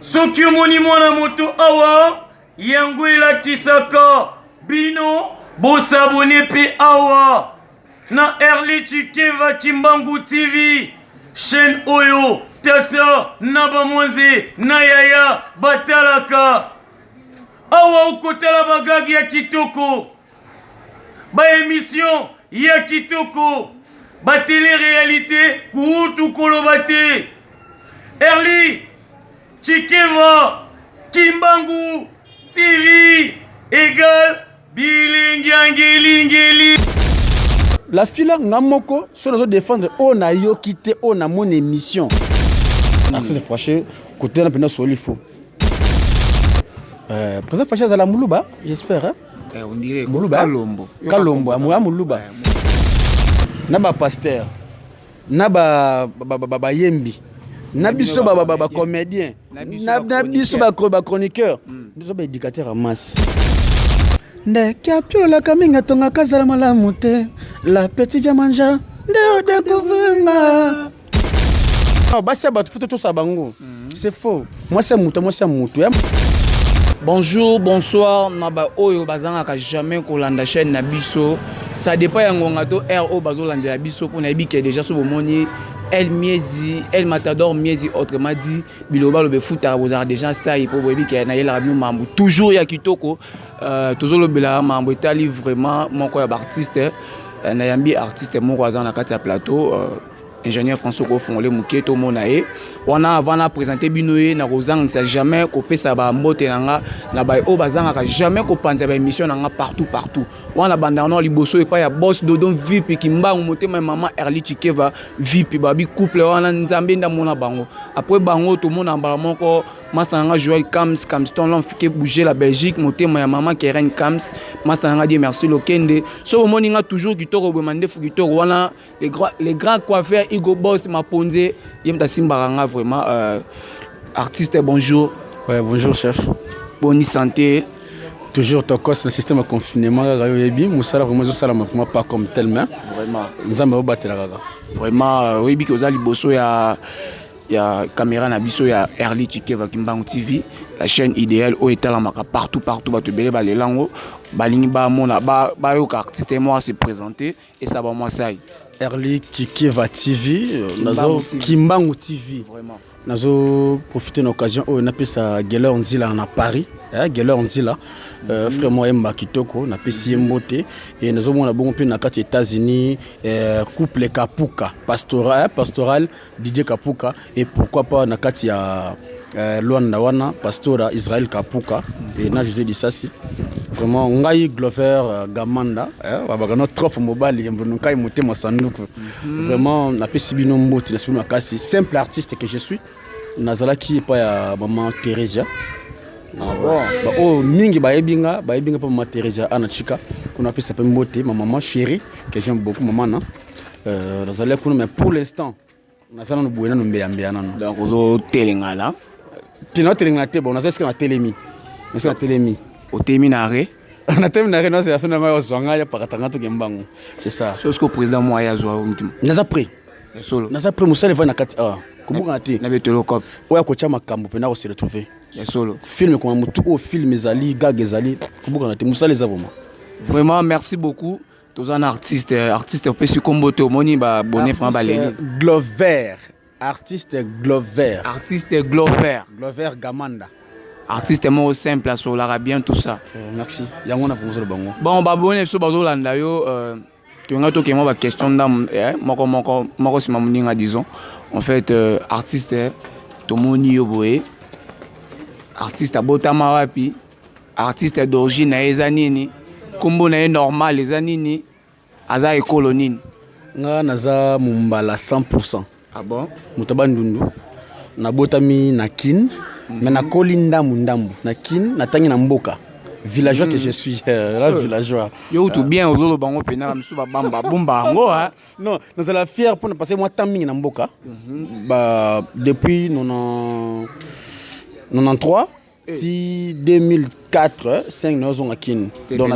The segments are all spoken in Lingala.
soki omoni mwana moto awa yango elatisaka bino bosabone pe awa na Early Chikeva Kimbangu TV chaîne oyo tata na bamwaze na yaya batalaka awa okotala bagagi ya kitoko ba émission ya kitoko ba télé-réalité kuutu koloba te Early Chikeva Kimbangu TV égale bilingangeli. La fille ngamoko sur les autres défendre on a yo quitté on a mon émission. C'est fâché côté na pena solifo. Président fâché za la Muluba, j'espère hein. On dirait Muluba Kalombo amoya Muluba. Na ba pasteur. Na ba yembi. Na biso ba comédien. Na biso ba chroniqueur. Biso ba éducateur en masse. Nde kiapio la kaminga tonga kazala malamu te la petite vient manger nde découvrir. Ah bah c'est bato tout ça bango. C'est faux. Moi c'est muto. Bonjour, bonsoir, naba oyo bazanga ka jamais kolanda chaîne na biso. Ça dépend ya ngonga to RO bazolanda ya biso pour na biki déjà so bomoni El Miezi, El Matador Miezi autrement dit biloba lobe futa bozar déjà ça il pour biki na yela rabino mambu toujours ya kitoko toujours le bela mambu etali vraiment moko ya artiste na yambi artiste moko azana kati ya plateau ingénieur François Kofongole Muketo Monae wana avant na présenter binoé na rozang ça jamais kopé ça ba mbote nanga na ba o bazanga ka jamais ko panza ba émission nanga partout wana bandano liboso e pa ya boss dodon VIP kimbangu motema maman Early Chikeva VIP babi couple wana nzambe ndamona bango après bango to mona mbala moko master nanga Joël Camston l'on fait bouger la Belgique motema ya maman Keren Cams master nanga dit merci Lokende so moninga toujours kitoko bomande fu kitoko wana les grands coiffeurs Igo Boss Maponze yemta simbaranga vraiment artiste bonjour. Ouais bonjour chef. Bonne santé. Toujours tokos le système de confinement gayoyebi musala vraiment zo sala vraiment pas comme tellement. Vraiment. Nous avons battu la gaga. Vraiment oui biko za liboso ya caméra na biso ya Early Chikeva Kimbangu TV la chaîne idéale au etalamaka partout bato belé ba lelango balingi ba mona ba yo artiste moi se présenter et ça va moi ça. Early Chikeva TV, nazo Kimbangu TV. Vraiment. Nazo profiter de l'occasion où on a sa Geller Nzila à Paris. Geller Nzila, frère moi Mba Kitoko, na pesi mbote et nazo mona bon peu na kati États-Unis, couple Kapuka, pastoral Didier Kapuka et pourquoi pas na kati ya Luanda wana pastora Israël Kapuka et na je dis ça si vraiment ngai Glover Gamanda babagano trop mobile nkai motema sanduku vraiment na pesi bino mbote l'esprit makasi simple artiste que je suis nazala ki pa ya maman Teresia ba o mingi ba ebinga pa maman Teresia anachika kuna pesa pe mbote ma maman chérie que j'aime beaucoup maman na nazala kuna mais pour l'instant nazala no buena no mbeyambea nano donc ozo telenga là tino telenga te bon nazala na telemi mais na telemi au terminare on a terminé non c'est la fin de ma soirée ya pakatanga to gembango c'est ça c'est ce que président moi ya zo ultime naza prêt solo naza prêt musale va na kati kubuka te na betelo cop oya ko chama kambo pena ko se retrouver ya solo film comme mutu o film ezali gag ezali kubuka na te musale za vraiment merci beaucoup tous un artiste pe su kombote omoni ba bonnet franc baleli Glover artiste Glover Gamanda artiste mo simple sur l'arabien tout ça merci yango na pour le bango bon ba bonnet so bazolanda yo tu nga to kemo ba question ndam moko sima muninga disons en fait artiste tomoni yo boye artiste abotama wapi artiste d'origine ezanini kombo na normal ezanini aza ekolo nini nga naza mumbala 100%. Ah bon mutabandundu nabotami na kin mais na kolinda mundambu na kin natangi na mboka villageois que je suis là villageois yo tout bien ozolo bango pena msu ba bamba bomba ngo ha non nous allons fier pour passer moi tamingi na mboka ba depuis 93 si 2004 5 nous on a kin donc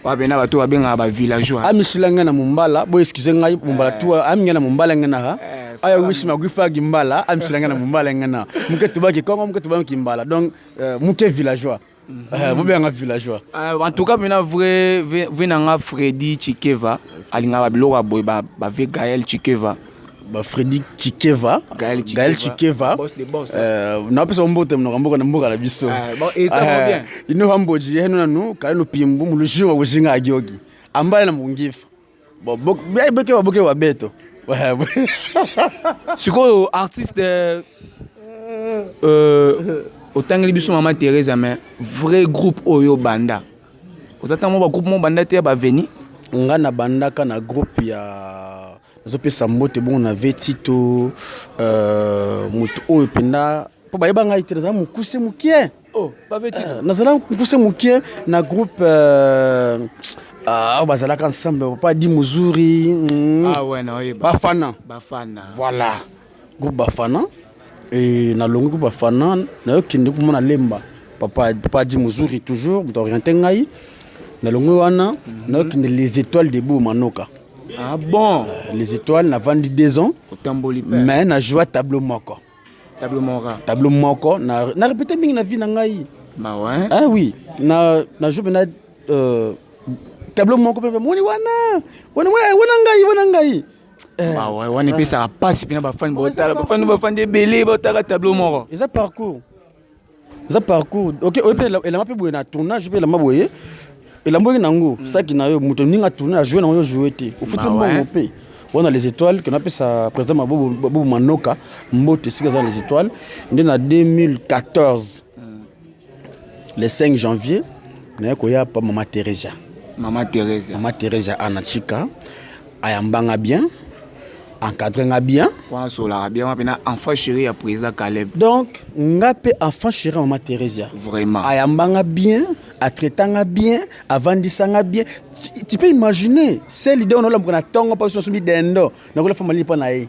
wa bena bato ba benga ba villageois amishilanga na mumbala bo excusez ngai mumbala tu aminga na mumbala ngana ha aya wish magufa gimbala amchilanga na mumbala ngana muke tubaki Congo muke tubaki gimbala donc muke villageois bobanga villageois en tout cas maintenant vrai venanga Freddy Chikeva alinga ba biloko boy ba ve Gaël Chikeva ba Freddy Chikeva Gaël Chikeva boss de boss na pesa mbote mnokamboka na mboka la biso bon et ça va bien ino hamboji heno nanu kale no pimbu mulujinga wujinga agiogi ambale na mungifa bon boke wa beto sikoyo artiste otangeli biso Mama Teresa mais vrai groupe oyo banda ozatamo ba groupe mo banda te ba veni nga na bandaka na groupe ya nazopesa mbote bongo na vetito moto oyo penda po bayeba ngai te nazala mokuse mokie ba vetito nazala mokuse mokie na groupe bazalaka ensemble papa di muzuri ouais non bafana voilà groupe bafana et na longo groupe bafana na yo kende komona lemba papa di muzuri toujours moto orienté ngai na longo wana na yo kende les étoiles de Beau Manoka. Ah bon les étoiles n'a vendu 2 ans mais na joué tableau moko na répété mingi na vie na ngai bah ouais ah oui na joué na tableau moko moni wana ngai bah ouais wana pesa passe pina ba fan de belé ba taka tableau moko ça parcours OK elle m'a pas boyer na tournage pe la maboyer et la moyenne nango ça qui na yo muto ninga tourner à jouer na yo jouer te au foot mo pe on a les étoiles qu'on appelle ça président Bobo Manoka mbote sika za les étoiles en 2014 le 5 janvier na ko ya pa Mama Teresa anachika ayambanga bien encadré bien enfant chéri à président Caleb donc ngape enfant chéri Mama Teresa vraiment ayambanga bien atraitanga bien avandisanga bien tu peux imaginer celle idée on a l'homme tongo pas sur sumi dendo na ko la femme lipa na ye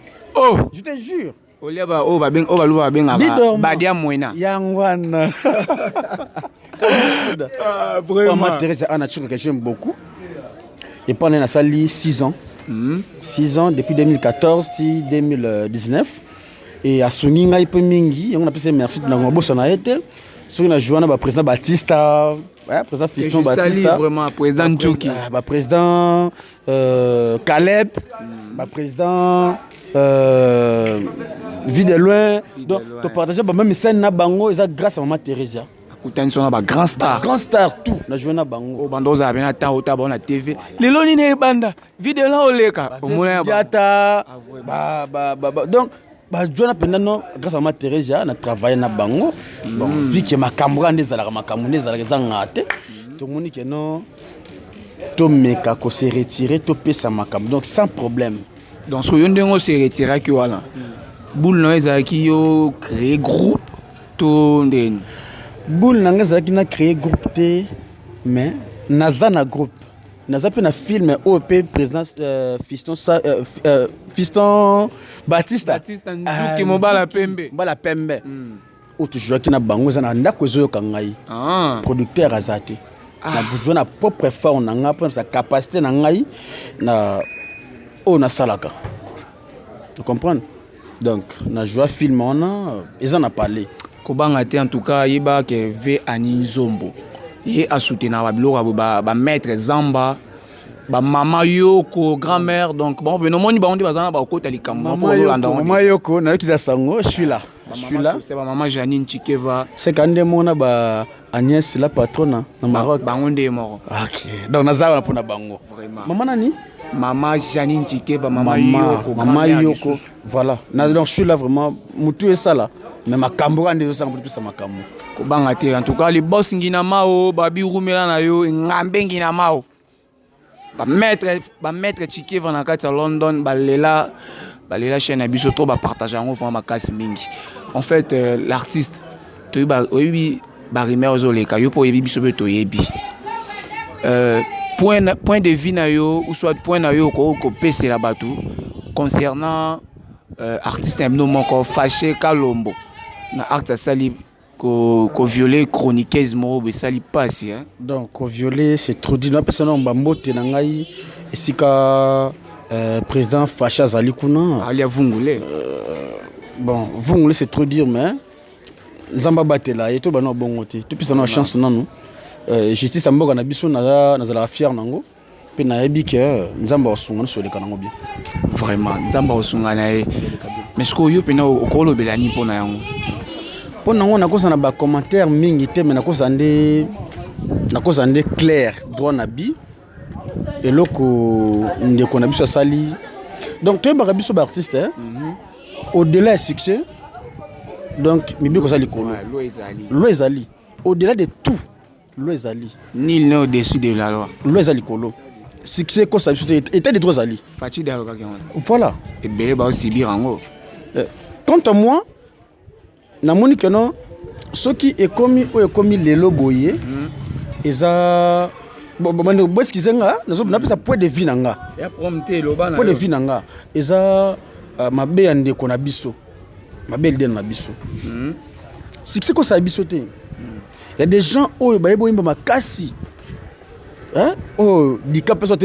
je te jure oliaba baluba badia mwena yangwana vraiment Mama Teresa anachika que j'aime beaucoup et pendant la sali 6 ans 6 ans depuis 2014 ti 2019 et à Suninga ipe mingi on appelle merci na ngobosa na été sur na joana ba président Batista président Fiston Batista vraiment président Njoki ba président Caleb ba président vie de loin donc to partager ba même scène na bango ça grâce à Mama Teresa kutani sona ba grand star tout na joué na bango bandoza bena ta ota ba na TV lelo ni ne banda video la oleka omona yata donc ba jona pendant grâce à Mama Teresa na travailler na bango bon vu que makambo ndeza la makambo ndeza la zangate tout le monde que non to meka ko se retirer to pesa makambo donc sans problème donc so yondengo se retirer ki wala boule no ezaki yo créer groupe to ndeni boule nanga ezalaki na créer groupe te mais naza na groupe naza pe na film OP président Fiston Batista Njuki mbala pembe o toujours na bango za na ndako ezoyoka ngai producteur azate na besoin na propre effort na nga pour sa capacité na ngai na na salaka tu comprends donc na joie film on a ils en a parlé kobanga te en tout cas yeba ke ve ani zombo ye a soutenir ba biloko ba maître Zamba ba mama yoko grand-mère donc bon no moni ba on dit bazana ba kota likambo pour mama yoko na yokida sango je suis là c'est ba maman Janine Chikeva c'est quand dem mona ba Agnès la patronne na Maroc bangonde moko OK donc nazawa pour na bango vraiment maman nani Mama Janine Chikeva mama yoko voilà donc je suis là vraiment mutu et ça là mais makambo ande yo sang plus makambo ko banga te en tout cas les boss ngina mao babi rumela na yo ngambe ngina mao ba maître Chikeva na kati ya London balela chaîne biso to ba partager ngo vraiment makasi mingi en fait l'artiste to ba oyebi ba rimer ozoleka yo po yebi biso beto yebi point de vue na yo ou soit point na yo ko pese la batu concernant artiste no moko fâché Kalombo na acte sali ko violer chroniqueuse mo be sali passe hein donc ko violer c'est trop dit na personne mba mbote na ngai esika président Facha Zali Kuna. Ali Vungule. Bon, Vungule c'est trop dire, mais Zamba Batela, et tout, bah non, bon, tout puis ça n'a chance, non. Justice à Mboga Nabiso, n'a fier, nango. Puis n'a ébi que Zamba Osunga sur les canaux bien. Vraiment, Zamba Osunga nae. Mais ce que yo pena au kolo belani pour na yango. Pour nango na kosa na ba commentaire mingi te, mais na kosa ndé clair droit nabi. Et loko ndeko Nabiso sali. Donc tu es barabiso artiste, hein? Au-delà du succès, donc Mibi Kosali Kolo. Loezali. Au-delà de tout, Loezali. Nul n'est au-dessus de la loi. Loezali Kolo. Succès, Kosa, état de droits Ali. Fatih Dialoga. Voilà. Et Bélé va aussi bien en haut. Quant à moi, na moni que non, ce qui est commis ou est commis les loboyés, et ça. Bon, ce qu'ils ont, nous avons point de vie nanga. Point de vie nanga. Et ça. Ma belle qu'on a biso, ma belle den na biso. C'est quoi ça biso te? Il y a des gens oh bah ils ma kasi, hein? Oh di cap soit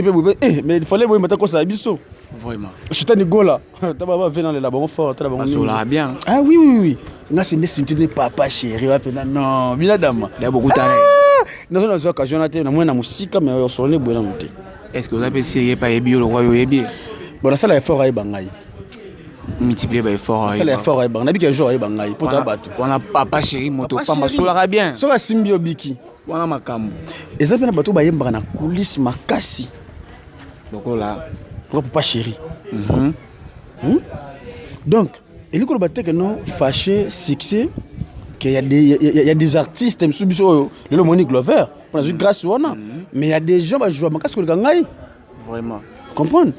mais il fallait mettre quoi ça biso. Vraiment. Je suis tani gola. T'as pas venir les là-bas fort, t'as pas. Sur la bien. Ah oui. Là c'est ne papa chéri, non, bila dama. Il y a beaucoup de talent. Nous avons des occasions à faire, na musique mais on sonne bien monter. Est-ce que vous avez essayé pas ébi le roi ébi? Bon ça là effort à bangai. Multiplié par effort. Ça l'effort est bon. On a dit qu'un jour il bangai pour tabatou. On a papa chéri moto pas ma sola bien. So la simbio biki. On a makambo. Et ça peut na bateau ba yemba na coulisse makasi. Donc là, pour papa chéri. Donc, il y a que non fâché succès qu'il y a des artistes le Monique Glover. On a eu grâce au on mais il y a des gens qui jouent makasi le gangai. Vraiment. Comprendre?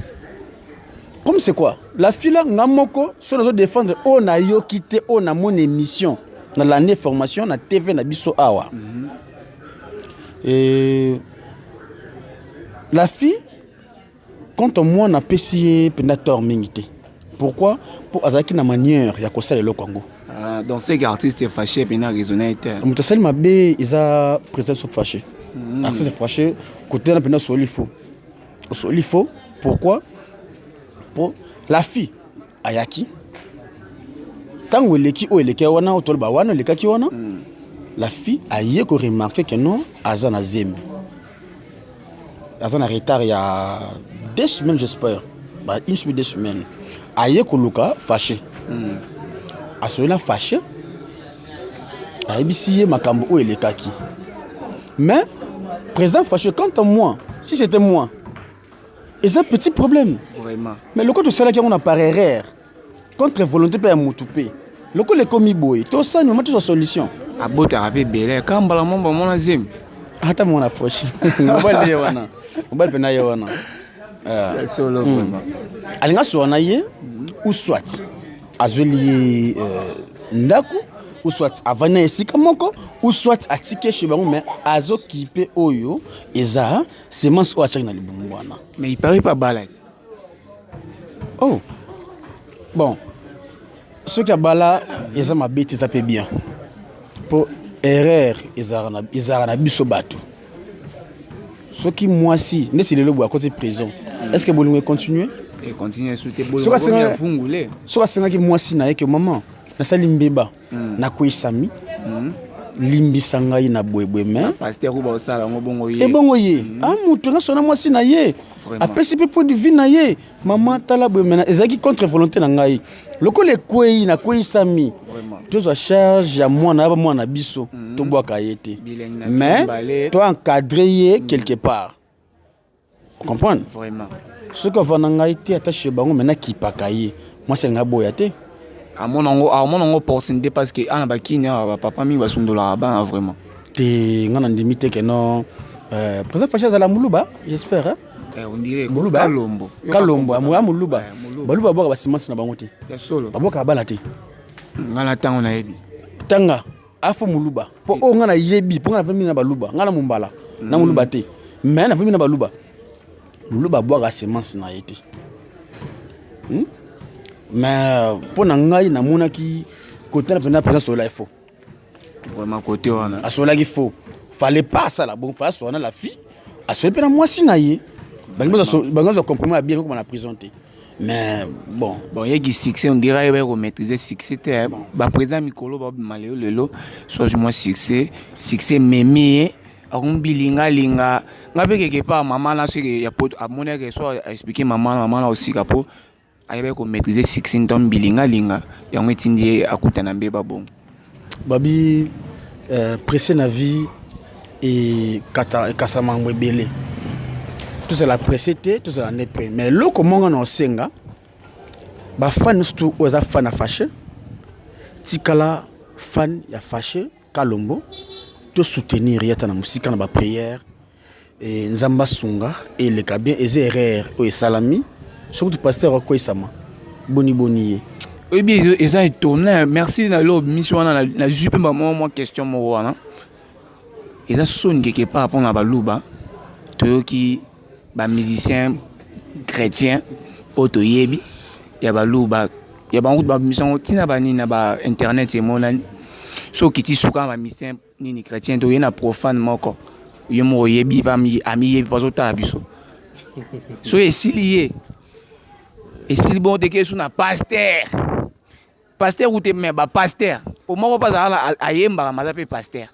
Comme c'est quoi? La fille là, Namoko, sur les autres défendre, on a yo quitté, on a mon émission dans l'année formation, na TV na biso awa. Et la fille, quand moi on a payé penator mingité. Pourquoi? Pour azaki na manière, il y a quoi ça le Congo. Donc ces artistes fâchés, pena raisonner. Moutasel Mabé, ils a président sont fâchés. Artiste fâché, côté na pena solifo. Solifo, pourquoi? La fille ayaki tant où eleki o eleki wana otolba wana lekaki wana la fille aye ko remarquer que non azana zemi azana retard il y a 2 semaines j'espère bah une semaine 2 semaines aye ko luka fâché asola fâché ayebisi makambo o elekaki mais président fâché quant à moi si c'était moi et c'est un petit problème. Vraiment. Mais le côté c'est là qu'on a par erreur. Contre volonté pas moutouper. Le côté les commis boy. Tout ça nous mettre sur solution. A beau t'arrêter belé quand bala mon azim. Attends mon approche. On va aller wana. On va peiner wana. Solo vraiment. Alinga soanaye ou soit azeli ndaku ou soit avana esika moko ou soit atike chez bango mais azo kipe oyo eza semence o achaki na libungu wana. Mais il paraît pas balade. Oh. Bon. Ce qui a bala eza ma bête ça peut bien. Pour erreur ezara biso bato. Ce qui moi si ne c'est le lobo à côté prison. Est-ce que vous voulez continuer? Et continuer à souhaiter bolo. Ce qui moi si na que maman na sali mbeba na koisami limbisa ngai na bwebwe me pasteur ko ba sala ngo bongo ye e bongo ye mutu na sona mwasi na ye apesi pe point de vue na ye maman tala bwebwe na ezaki contre volonté na ngai lokole kwei na koisami tous à charge ya mwana biso to bwaka yete mais toi encadrer quelque part comprendre vraiment ce que va na ngai te attaché bango mena kipaka ye moi c'est ngaboya te à mon ongo pourcentage parce que ana bakini papa mi basundola ba vraiment te ngana ndimite que non président Facha za la muluba j'espère hein on dirait muluba kalombo amwa muluba baluba boka basimasi na bango te ya solo baboka bala te ngana tango na yebi tanga afo muluba po o ngana yebi po ngana vemi na baluba ngana mumbala na muluba te mais na vemi na baluba muluba boka semence na yete mais pour nangai na monaki côté na présence sur la faux vraiment côté wana asola qu'il faut fallait pas ça là bon fallait soigner la fille asola pe na moi si na ye bango compromis bien comme on a présenté. Mais bon, il y a qui succès, on dirait qu'il faut maîtriser succès. Bah président Mikolo ba malé lelo, soit du moins succès mémé, on bilinga linga. Ngabe quelque part maman là c'est il y a pas à mon avis soit expliquer maman là aussi capo. Aïe ko maîtriser succès dans bilinga linga. Et on est indie à kutana mbeba bon. Babi pressé na vie et kasamangwe belé. Tout ça la précédé, tout ça la n'est prêt. Mais là, comment on a senga, bah fan surtout aux fan à fâché, tikala fan ya fâché, kalombo, tout soutenir y a ta musique dans la prière et nzamba sunga et le kabien et erreur ou salami, surtout pasteur quoi sama, boni. Oui bien, et ça est tourné. Merci na lo mission na jupe moi question mo wana. Et ça sonne quelque part pour na baluba, to qui ba musicien chrétien poto yebi ya baluba ya bango ba mission tina ba ni na ba internet et mona so kiti suka ba musicien ni chrétien to yena profane moko yo mo yebi ba mi ami yebi pas ota biso so esilié esili bon te que sur na pasteur ou te me ba pasteur pour moi pas à yemba ma zape pasteur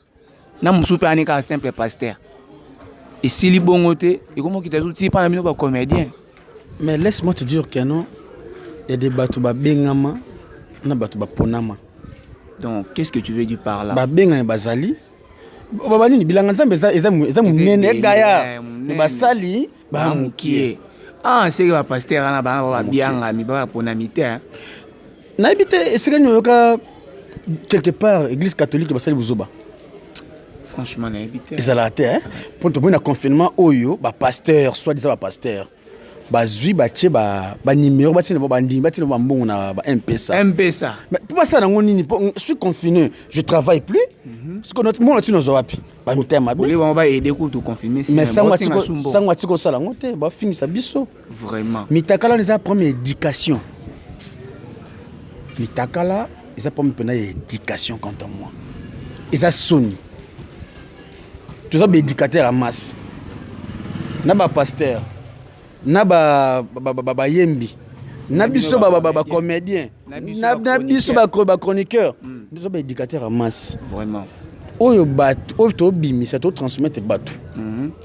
na musupe ani ka simple pasteur. Et si les bons côtés, et comment qu'ils t'ont dit pas la comédien. Mais laisse-moi te dire que non, il y a des bateaux bengama, na bateaux ponama. Donc qu'est-ce que tu veux dire par là? Benga bazali. Babani ni bilanga nzambe eza munene gaya. Basali ba mukie. Ah, c'est que va pasteur na ba bianga mi ba ponamité. Na habité c'est que quelque part église catholique basali buzoba. Franchement, on a évité. Ils allaient hein. Pour le confinement, oyo, bah pasteur, soit disant bah pasteur, bah zui bah tché bah numéro bah tiens bah ndi bah tiens bah bon na bah MP ça. Mais pour ça je suis confiné, je travaille plus. Parce que notre monde tu nous aura pi. Bah nous t'aime. Bolé on va aider pour confirmer. Mais ça moi tiko ça la monte, bah fini ça biso. Vraiment. Mitakala les a première éducation. Mitakala ils a première éducation quant à moi. Ils a sonné. Tout ça, éducateur à masse. Naba pasteur, naba yembi, nabiso comédien, nabiso chroniqueur. Tout ça, éducateur à masse. Vraiment. Oyo bat, oyo bimi, ça te transmettre bateau.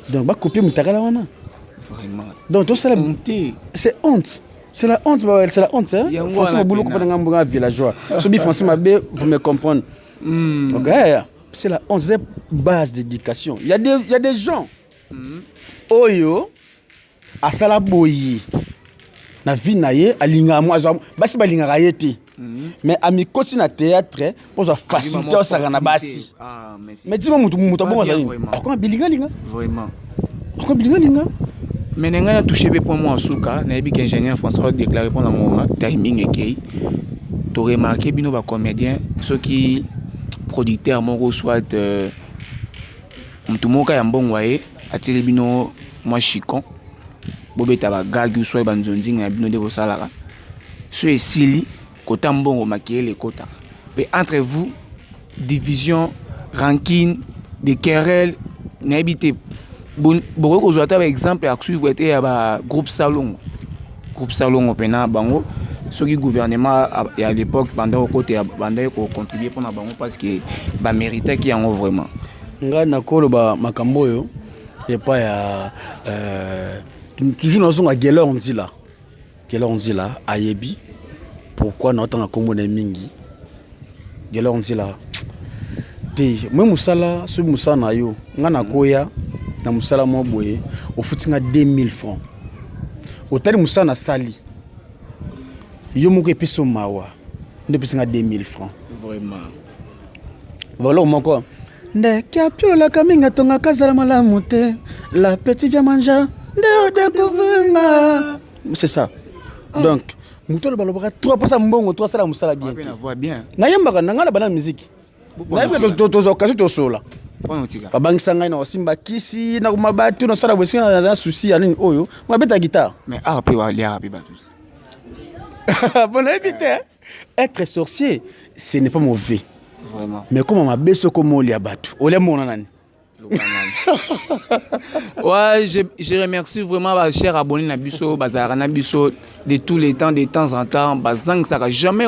Donc, bah copier mutakala wana. Vraiment. Donc tout ça, c'est honte. C'est la honte, hein. François Boulou comprend un bon villageois. Celui François Mabé, vous me comprenez. Ok. C'est la 11e base d'éducation. Il y a des gens. Oyo, à Salaboyi, na vie naye, alinga moi, basi balinga rayeti. Mais ami koti na théâtre, pour faciliter ça na basi. Mais dis-moi mutu bon ça. Encore bilinga linga. Vraiment. Encore bilinga linga. Mais n'enga na touché be pour moi en souka, na bi ingénieur François déclaré pour la moment timing ekei. Tu remarqué bino ba comédien ceux qui producteur moko soit mutu moka ya mbongo ye atili bino moi chicon bobeta ba gagi soit banzonzi na bino de bosalaka so esili kota mbongo makiele kota mais entre vous division ranking des querelles na habité beaucoup ko zoata par exemple à suivre était ya groupe salon pena bango ce qui gouvernement à l'époque pendant au côté bandé ko contribuer pour na bango parce que ba mérité qui en vraiment nga na kolo ba makambo yo et pas ya toujours dans son Gelor Nzila ayebi pourquoi notre na kombo na mingi Gelor Nzila te moi musala so musala na yo nga na koya na musala mo boye au futinga 2000 francs au tali musala na sali yo moko episo mawa nde pisinga 2000 francs vraiment voilà moko nde kapio la kaminga tonga kazala malamu te la petite vient manger nde découvrir c'est ça donc muto le balobaka 3% mbongo 3 sala musala bien on voit bien na yembaka na ngala bana musique na yembaka to okazi to sola babangisa ngai na osimba kisi na kumabatu na sala bwesi na souci ya nini oyo ngabeta guitare mais RP wa lia RP batus. Bon, éviter. Être sorcier, ce n'est pas mauvais. Vraiment. Mais comment ma baisse comme on l'y a battu? On l'a mon nani. Ouais, je remercie vraiment les chers abonnés Nabiso, Bazara Nabiso, de tous les temps, de temps en temps. Bazang, ça n'a jamais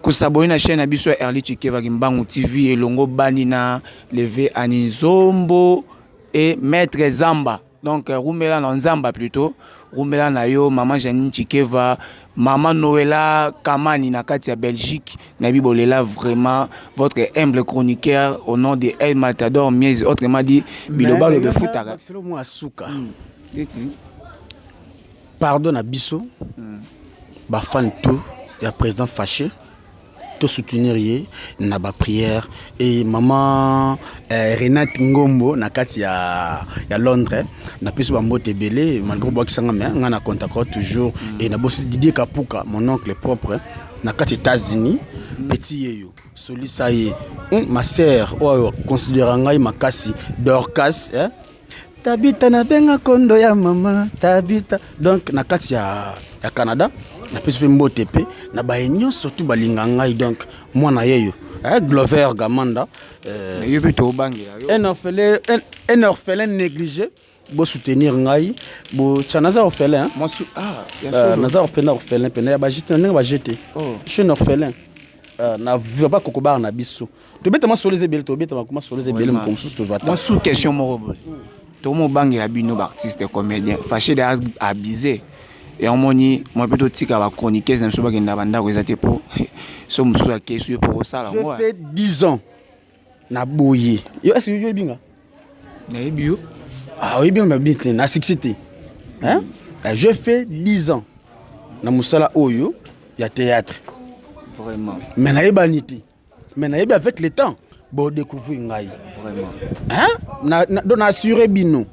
que s'abonner à la chaîne Nabiso Early Chikeva Gimbangu TV et Longo Banina, Levé Anizombo et Maître Zamba. Donc, Roumela Nzamba plutôt. Roumela Nayo, Maman Janine Chikeva, Maman Noëlla Kamani Nakatia Belgique. Nabi Bolela, vraiment, votre humble chroniqueur au nom de El Matador Mies, autrement dit, Biloba le Befoutara. C'est le mot Asuka. Pardon à Bisso, fan tout, il y a président fâché. Tout soutenir na ba prière et maman Renate Ngombo nakati ya Londres na piso ba mbote belé malgré boxanga mais ngana contact toujours et na bosi Didier Kapuka mon oncle propre nakati États-Unis petit yeyo solisa ye ma sœur o considère ngai makasi Dorcas tabita na benga kondo ya mama tabita donc nakati ya Canada na pesi mbote pe na ba enyo surtout balinga ngai donc mwana yeyo Glover Gamanda un orphelin négligé bo soutenir ngai bo chanaza orphelin naza orphelin pena ba jeter na ba jeter je suis un orphelin na va pas kokobar na biso to beta ma soleze bel to beta ma kuma soleze bel comme sous to joata moi sous question morobo to mo bangi ya bino ba artiste comédien fâché de abusé. Et on m'a dit, moi plutôt tika va chroniquer dans ce bagage d'abanda réalisé pour ce monsieur qui est pour ça là. Je fais 10 ans na boye. Yo est-ce que yo binga? Na bio. Ah oui bien bien na sixité. Hein? Je fais 10 ans na musala oyo ya théâtre. Vraiment. Mais na yebanité. Mais na yeba avec le temps bo découvrir ngai. Vraiment. Hein? Na assurer bino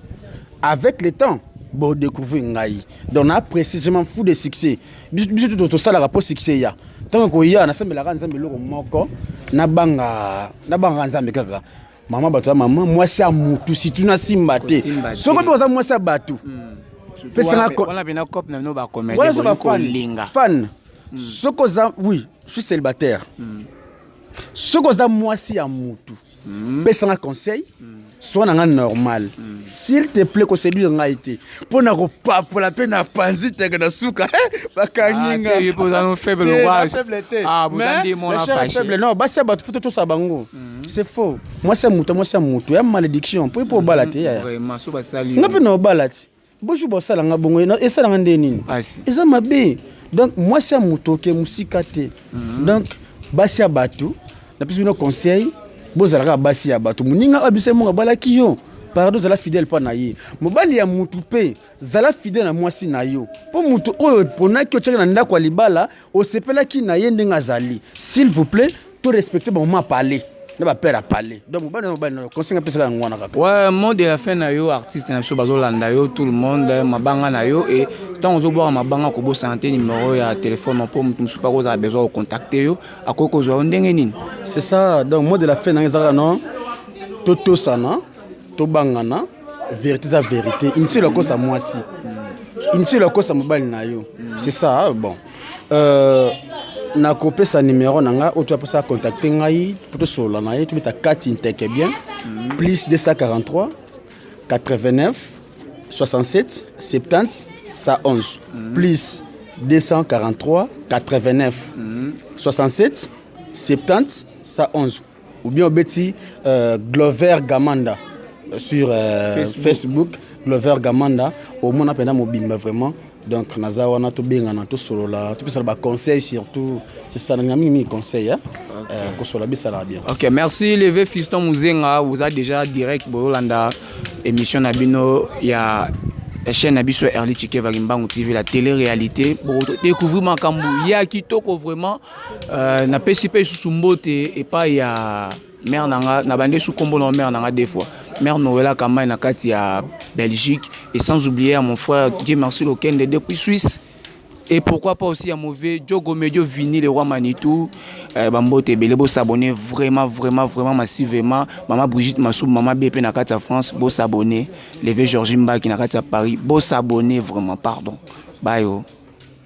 avec le temps. Bon découvrir ngai donc on a précisément fou de succès biso tout ça la rapport succès ya tant que ya na sembela ka nzambe loko moko na banga nzambe kaka maman bato maman moi c'est à mutu si tu na simba te soko boza moi c'est à batu pesa on a bien cop na no ba comédie ko linga fan soko za oui je suis célibataire soko za moi c'est à mutu pesa na conseil soit normal. S'il te plaît, que c'est lui en été. Pour ne pas pour la peine à panzi te que souka. Bakaninga. C'est pour nous faible ouage. Ah, vous avez dit mon fâché. Non, bah c'est battu tout ça bango. C'est faux. Moi c'est mutu, Il y a malédiction. Pour balater. Vraiment, so ba sali. N'a pas no balati. Boju bossa la ngabongo et ça la ndeni. Et ça m'a bé. Donc moi c'est mutu que musikate. Donc basi abatu. Na plus nos conseils. Bozalaka basi ya bato muninga abise monga balaki yo pardon zala fidèle pa na ye mobali ya mutu pe zala fidèle na mwasi na yo po mutu oyo ponaki o tshaka na ndako ya libala o sepelaki na ye ndenga zali s'il vous plaît to respecter ba moment parler na ba père à parler donc mobali na conseil pesa ka ngwana kaka ouais mot de la fin na yo artiste na so bazolanda yo tout le monde mabanga na yo et tant ozo boire mabanga ko bo santé numéro ya téléphone pour mutu musu pa ko za besoin de contacter yo akoko zo ndenge nini c'est ça donc mot de la fin na ezaka non toto sana to bangana vérité za vérité insi la kosa mwasi insi la kosa mobali na yo c'est ça bon na copé sa numéro nanga ou tu as ça contacter ngai pour te solo na tu ta carte intègre bien plus 243 89 67 70 111 plus 243 89 67 70 111 ou bien au beti Glover Gamanda sur Facebook Glover Gamanda au monde appelle mobile vraiment. Donc naza wana to benga na to solo la to pesa ba conseil surtout c'est ça na mi conseil hein ko solo bisa la bien. OK, merci Levé Fiston Muzenga, vous a déjà direct Bolanda émission na bino ya la chaîne Nabiso Early Chikeva Gimbangu TV la télé-réalité pour découvrir makambu ya kitoko vraiment na pesipe susumbote et pas ya mère nanga na bande sous combo na mère nanga des fois mère Noëlla Kamai na kati ya Belgique et sans oublier à mon frère Dieu merci lequel depuis Suisse et pourquoi pas aussi à mauvais Diogo Medio Vini le roi Manitou bambote belebo s'abonner vraiment massivement maman Brigitte Massou maman BP na kati ya France bo s'abonner Levé Georgimba qui na kati ya Paris bo s'abonner vraiment pardon bye oh.